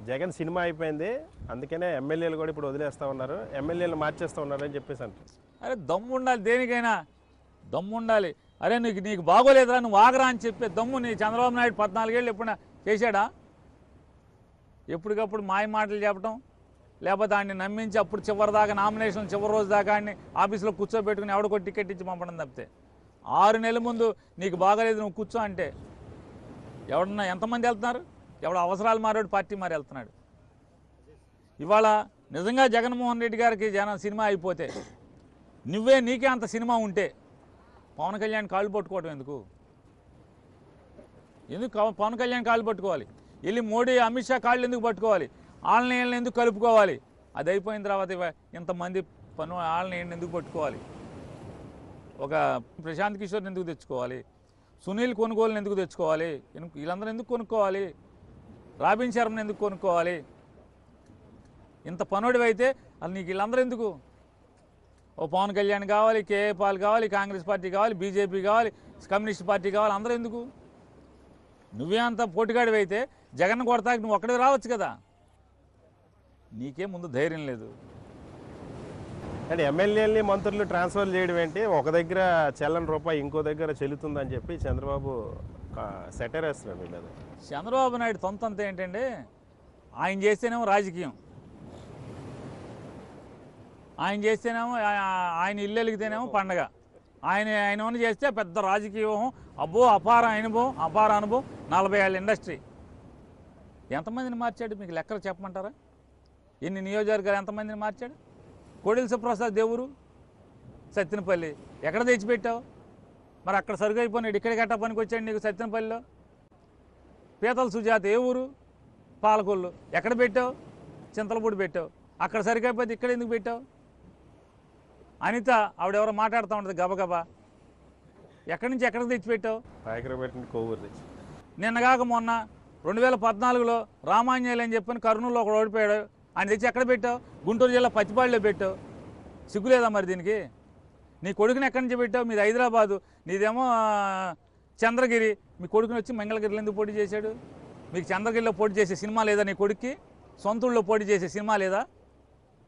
Jagan cinema అయిపోయింది, అందుకనే ఎమ్మెల్యేలు కూడా ఇప్పుడు వదిలేస్తూ ఉన్నారు, ఎమ్మెల్యేలు మార్చేస్తూ ఉన్నారు అని చెప్పేసి అంటారు. అరే దమ్ము ఉండాలి, దేనికైనా దమ్ము ఉండాలి. అరే నీకు బాగోలేదురా, నువ్వు ఆగరా అని చెప్పే దమ్ము నీ చంద్రబాబు నాయుడు 14 ఏళ్ళు ఎప్పుడైనా చేశాడా? ఎప్పటికప్పుడు మాయ మాటలు చెప్పడం, లేకపోతే ఆయన్ని నమ్మించి అప్పుడు చివరి దాకా నామినేషన్ చివరి రోజు దాకా ఆయన్ని ఆఫీస్లో కూర్చోబెట్టుకుని ఎవడికో టికెట్ ఇచ్చి పంపడం తప్పితే 6 నెలల ముందు నీకు బాగలేదు నువ్వు కూర్చో అంటే ఎవడన్నా ఎంతమంది వెళ్తున్నారు? ఎవడు అవసరాలు మారాడు పార్టీ మారి వెళ్తున్నాడు. ఇవాళ నిజంగా జగన్మోహన్ రెడ్డి గారికి సినిమా అయిపోతే నీకే అంత సినిమా ఉంటే పవన్ కళ్యాణ్ కాళ్ళు పట్టుకోవడం ఎందుకు పవన్ కళ్యాణ్ కాళ్ళు పట్టుకోవాలి? వెళ్ళి మోడీ అమిత్ షా కాళ్ళు ఎందుకు పట్టుకోవాలి? వాళ్ళని ఎందుకు కలుపుకోవాలి? అది అయిపోయిన తర్వాత ఇంతమంది వాళ్ళని ఎందుకు పట్టుకోవాలి? ఒక ప్రశాంత్ కిషోర్ని ఎందుకు తెచ్చుకోవాలి? సునీల్ కొనుగోలుని ఎందుకు తెచ్చుకోవాలి? వీళ్ళందరూ ఎందుకు కొనుక్కోవాలి? రాబిన్ శర్మని ఎందుకు కొనుక్కోవాలి? ఇంత పనుడివైతే అది నీకు వీళ్ళందరూ ఎందుకు? ఓ పవన్ కళ్యాణ్ కావాలి, కేఏ పాల్ కావాలి, కాంగ్రెస్ పార్టీ కావాలి, బీజేపీ కావాలి, కమ్యూనిస్ట్ పార్టీ కావాలి, అందరూ ఎందుకు? నువ్వే అంత పోటీగాడివైతే జగన్ కొడతాకి నువ్వు ఒక్కడే రావచ్చు కదా. నీకే ముందు ధైర్యం లేదు. అంటే ఎమ్మెల్యేలని మంత్రులు ట్రాన్స్ఫర్ చేయడం ఏంటి? ఒక దగ్గర చెల్లని రూపాయి ఇంకో దగ్గర చెల్లుతుందని చెప్పి చంద్రబాబు సెటర్ వేస్తున్నారు మీ మీద. చంద్రబాబు నాయుడు తొంతంత ఏంటంటే ఆయన చేస్తేనేమో రాజకీయం, ఆయన చేస్తేనేమో ఆయన ఇల్లు వెలిగితేనేమో పండగ, ఆయన చేస్తే పెద్ద రాజకీయం. అబ్బో అపార అనుభవం 40 ఏళ్ళ ఇండస్ట్రీ. ఎంతమందిని మార్చాడు? మీకు లెక్కలు చెప్పమంటారా? ఎన్ని నియోజకవర్గాలు ఎంతమందిని మార్చాడు? కోడెల సుప్రసాద్ దేవురు సత్యనపల్లి ఎక్కడ తెచ్చిపెట్టావు? మరి అక్కడ సరుకు అయిపోయినాడు, ఇక్కడ గట్టా పనికి వచ్చాడు నీకు సత్యనపల్లిలో. పీతల సుజాత ఏ ఊరు? పాలకొల్లు ఎక్కడ పెట్టావు? చింతలపూడి పెట్టావు. అక్కడ సరుకు అయిపోతే ఇక్కడ ఎందుకు పెట్టావు? అనిత ఆవిడెవరో మాట్లాడుతూ ఉంటుంది గబగబా, ఎక్కడి నుంచి ఎక్కడికి తెచ్చిపెట్టావు? నిన్నగాక మొన్న 2014లో రామాంజనేయులు అని చెప్పని కర్నూలులో ఒకడు ఓడిపోయాడు, ఆయన తెచ్చి ఎక్కడ పెట్టావు? గుంటూరు జిల్లా పచ్చిపాడులో పెట్టావు. సిగ్గులేదా మరి దీనికి? నీ కొడుకుని ఎక్కడి నుంచి పెట్టావు? మీది హైదరాబాదు, నీదేమో చంద్రగిరి. మీ కొడుకుని వచ్చి మంగళగిరిలో ఎందుకు పోటీ చేశాడు? మీకు చంద్రగిరిలో పోటీ చేసే సినిమా లేదా? నీ కొడుక్కి సొంతూళ్ళలో పోటీ చేసే సినిమా లేదా?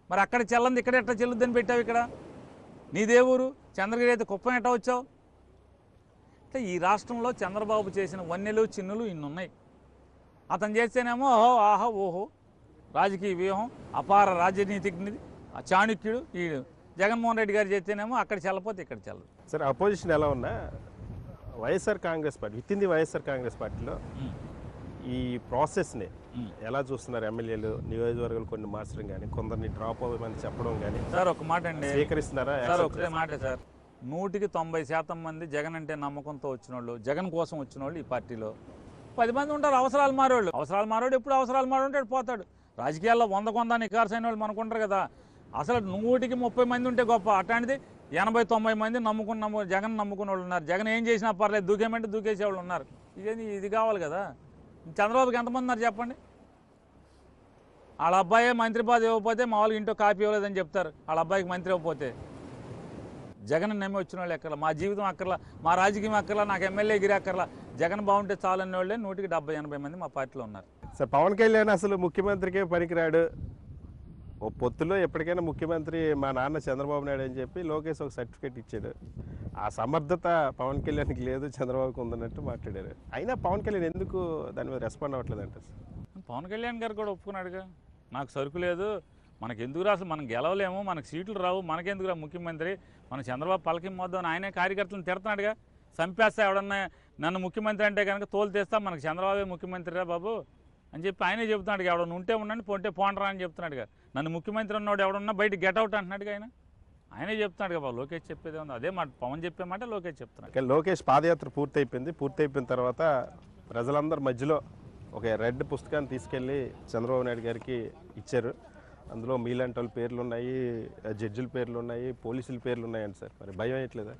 మరి అక్కడ చెల్లంది ఇక్కడ ఎట్లా చెల్లుద్దని పెట్టావు? ఇక్కడ నీదే ఊరు? చంద్రగిరి అయితే కుప్పం ఎట్టా వచ్చావు? అంటే ఈ రాష్ట్రంలో చంద్రబాబు చేసిన వన్నెలు చిన్నులు ఇన్నున్నాయి. అతను చేస్తేనేమో ఓహో ఆహో ఓహో రాజకీయ వ్యూహం, అపార రాజనీతిజ్ఞుడి, చాణుక్యుడు ఈడు. జగన్మోహన్ రెడ్డి గారు చేస్తేనేమో అక్కడ చెల్లపోతే ఇక్కడ చెల్లదు. సరే, అపోజిషన్ ఎలా ఉన్నా YSR Congress party with in the YSR Congress పార్టీలో ఈ ప్రాసెస్ని ఎలా చూస్తున్నారు? ఎమ్మెల్యేలు నియోజకవర్గాలు కొన్ని మార్చడం కానీ, కొందరిని డ్రాప్ అవ్వమని చెప్పడం కానీ. సార్ ఒక మాట అండి, స్వీకరిస్తున్నారా? సార్ ఒకటే మాట సార్, 100% మంది జగన్ అంటే నమ్మకంతో వచ్చిన వాళ్ళు, జగన్ కోసం వచ్చిన వాళ్ళు ఈ పార్టీలో 10 మంది ఉంటారు అవసరాలు మారోళ్ళు. ఎప్పుడు అవసరాలు మారుంటాడు పోతాడు. రాజకీయాల్లో 100 నికార్సైన వాళ్ళు మనకుంటారు కదా. అసలు 130 మంది ఉంటే గొప్ప, అట్లాంటిది 80-90 మంది జగన్ నమ్ముకున్న వాళ్ళు ఉన్నారు. జగన్ ఏం చేసినా పర్లేదు, దూకేమంటే దూకేసే వాళ్ళు ఉన్నారు. ఇది కావాలి కదా. చంద్రబాబుకి ఎంతమంది ఉన్నారు చెప్పండి? వాళ్ళ అబ్బాయే మంత్రి పదవి ఇవ్వకపోతే మామూలుగా ఇంట్లో కాపీ ఇవ్వలేదని చెప్తారు. వాళ్ళ అబ్బాయికి మంత్రి ఇవ్వకపోతే. జగన్ నమ్మి వచ్చిన వాళ్ళు ఎక్కర్లా, మా జీవితం అక్కర్లా, మా రాజకీయం అక్కర్లా, నాకు ఎమ్మెల్యే గిరి అక్కర్లా, జగన్ బాగుంటే చాలనే వాళ్ళే 170-80 మంది మా పార్టీలో ఉన్నారు. సార్, పవన్ కళ్యాణ్ అసలు ముఖ్యమంత్రికే పనికిరాడు, ఓ పొత్తులో ఎప్పటికైనా ముఖ్యమంత్రి మా నాన్న చంద్రబాబు నాయుడు అని చెప్పి లోకేష్ ఒక సర్టిఫికేట్ ఇచ్చాడు. ఆ సమర్థత పవన్ కళ్యాణ్కి లేదు, చంద్రబాబుకి ఉందన్నట్టు మాట్లాడారు. అయినా పవన్ కళ్యాణ్ ఎందుకు దాని మీద రెస్పాండ్ అవ్వట్లేదు అంటారు? పవన్ కళ్యాణ్ గారు కూడా ఒప్పుకున్నాడుగా, నాకు సరుకు లేదు, మనకు ఎందుకు రా, అసలు మనం గెలవలేము, మనకు సీట్లు రావు, మనకెందుకు రా ముఖ్యమంత్రి, మన చంద్రబాబు పలకి మోద్దాం అని ఆయనే కార్యకర్తలను తిడుతున్నాడుగా. చంపేస్తా ఎవడన్నా నన్ను ముఖ్యమంత్రి అంటే కనుక తోలు తెస్తా, మనకు చంద్రబాబే ముఖ్యమంత్రి రా బాబు అని చెప్పి ఆయనే చెబుతున్నాడు. ఎవడన్నా ఉంటే ఉండండి, పోంటే పోండరా అని చెప్తున్నాడుగా. నన్ను ముఖ్యమంత్రి ఉన్నవాడు ఎవడన్నా బయట గెట్అవుట్ అంటున్నాడుగా ఆయనే చెప్తున్నాడు బాబు. లోకేష్ చెప్పేది ఉంది అదే మాట, పవన్ చెప్పే మాట లోకేష్ చెప్తున్నాడు. లోకేష్ పాదయాత్ర పూర్తయిపోయిన తర్వాత ప్రజలందరి మధ్యలో ఒక రెడ్ పుస్తకాన్ని తీసుకెళ్ళి చంద్రబాబు నాయుడు గారికి ఇచ్చారు. అందులో మీలాంటి వాళ్ళ పేర్లు ఉన్నాయి, జడ్జిల పేర్లు ఉన్నాయి, పోలీసుల పేర్లు ఉన్నాయండి సార్. మరి భయం అయ్యట్లేదా?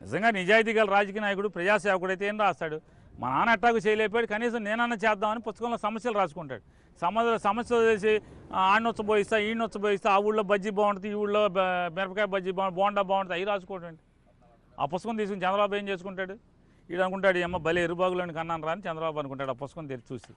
నిజంగా నిజాయితీ గల రాజకీయ నాయకుడు, ప్రజాసేవకుడు అయితే ఏం రాస్తాడు? మా నాన్న అట్టాకు చేయలేపాడు, కనీసం నేనన్నా చేద్దామని పుస్తకంలో సమస్యలు రాసుకుంటాడు. సమస్యలు చేసి ఆడినొచ్చబోయిస్తా, ఈయనొచ్చబోయిస్తా, ఆ ఊళ్ళో బజ్జీ బాగుంటుంది, ఈ ఊళ్ళో మిరపకాయ బజ్జీ బోండా బాగుంటుంది, అవి రాసుకోవటండి. ఆ పుస్తకం తీసుకుని చంద్రబాబు ఏం చేసుకుంటాడు? ఈడు అనుకుంటాడు, ఏమో భలే ఎరుబాగులోని కన్నాను రా అని చంద్రబాబు అనుకుంటాడు ఆ పుస్తకం తెరిచి చూసి.